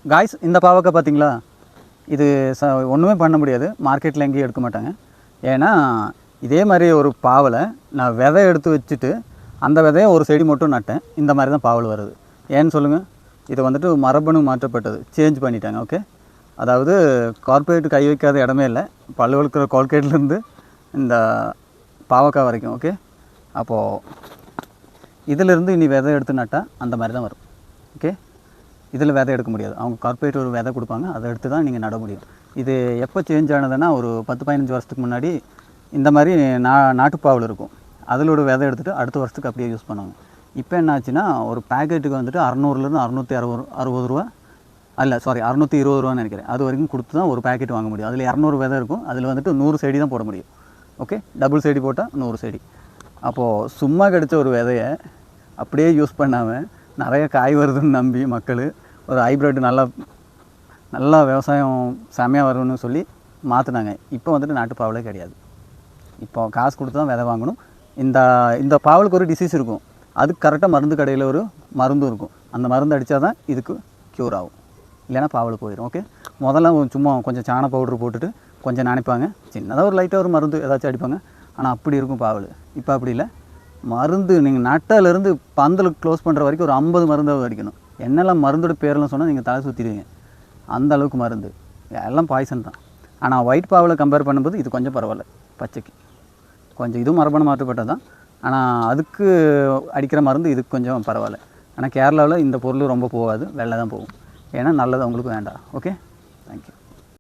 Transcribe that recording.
Guys இந்த பாவக்காய் பார்த்தீங்களா, இது ஒன்றுமே பண்ண முடியாது, மார்க்கெட்டில் எங்கேயும் எடுக்க மாட்டாங்க. ஏன்னா இதே மாதிரி ஒரு பாவலை நான் விதை எடுத்து வச்சுட்டு அந்த விதையை ஒரு செடி மட்டும் நட்டேன். இந்த மாதிரி தான் பாவல் வருது. ஏன்னு சொல்லுங்கள், இது வந்துட்டு மரபணு மாற்றப்பட்டது, சேஞ்ச் பண்ணிட்டாங்க. ஓகே, அதாவது கார்பரேட் கை வைக்காத இடமே இல்லை, பல்லு வளர்க்குற கால்கேட்லேருந்து இந்த பாவக்காய் வரைக்கும். ஓகே, அப்போது இதிலிருந்து இனி விதை எடுத்து நட்டால் அந்த மாதிரி தான் வரும். ஓகே, இதில் விதை எடுக்க முடியாது, அவங்க கார்பரேட் ஒரு விதை கொடுப்பாங்க, அதை எடுத்து தான் நீங்கள் நட முடியும். இது எப்போ சேஞ்ச் ஆனதுன்னா ஒரு 10-15 வருஷத்துக்கு முன்னாடி இந்த மாதிரி நாட்டுப்பாவல் இருக்கும், அதில் ஒரு விதை எடுத்துகிட்டு அடுத்த வருஷத்துக்கு அப்படியே யூஸ் பண்ணுவாங்க. இப்போ என்ன ஆச்சுன்னா ஒரு பேக்கெட்டுக்கு வந்துட்டு 600லேருந்து 660 ரூபா, அல்ல சாரி 620 ரூபான்னு நினைக்கிறேன், அது வரைக்கும் கொடுத்து தான் ஒரு பேக்கெட் வாங்க முடியும். அதில் 200 விதை இருக்கும், அதில் வந்துட்டு 100 செடி தான் போட முடியும். ஓகே, டபுள் செடி போட்டால் 100 செடி. அப்போது சும்மா கிடைச்ச ஒரு விதையை அப்படியே யூஸ் பண்ணாமல் நிறைய காய் வருதுன்னு நம்பி மக்கள் ஒரு ஹைப்ரிட் நல்லா விவசாயம் செம்மையாக வரும்னு சொல்லி மாற்றினாங்க. இப்போ வந்துட்டு நாட்டுப்பாவலே கிடையாது, இப்போ காசு கொடுத்து தான் விதை வாங்கணும். இந்த பாவலுக்கு ஒரு டிசீஸ் இருக்கும், அதுக்கு கரெக்டாக மருந்து கடையில் ஒரு மருந்தும் இருக்கும், அந்த மருந்து அடித்தா தான் இதுக்கு க்யூர் ஆகும், இல்லைனா பாவல் போயிடும். ஓகே, முதல்ல சும்மா கொஞ்சம் சாண பவுட்ரு போட்டுட்டு கொஞ்சம் நினைப்பாங்க, சின்னதாக ஒரு லைட்டாக ஒரு மருந்து ஏதாச்சும் அடிப்பாங்க. ஆனால் அப்படி இருக்கும் பாவல். இப்போ அப்படி இல்லை, மருந்து நீங்கள் நட்டிலேருந்து பந்தல் க்ளோஸ் பண்ணுற வரைக்கும் ஒரு 50 மருந்தாவது அடிக்கணும். என்னெல்லாம் மருந்தோட பேரெல்லாம் சொன்னால் நீங்கள் தலை சுற்றிடுவீங்க, அந்த அளவுக்கு மருந்து, எல்லாம் பாய்சன் தான். ஆனால் ஒயிட் பாவலை கம்பேர் பண்ணும்போது இது கொஞ்சம் பரவாயில்ல, பச்சைக்கு கொஞ்சம் இதுவும் மரபணு மாற்றப்பட்டது தான். ஆனால் அதுக்கு அடிக்கிற மருந்து இதுக்கு கொஞ்சம் பரவாயில்ல. ஆனால் கேரளாவில் இந்த பொருள் ரொம்ப போகாது, வெள்ளை தான் போகும். ஏன்னா நல்லது அவங்களுக்கு வேண்டாம். Okay, thank you.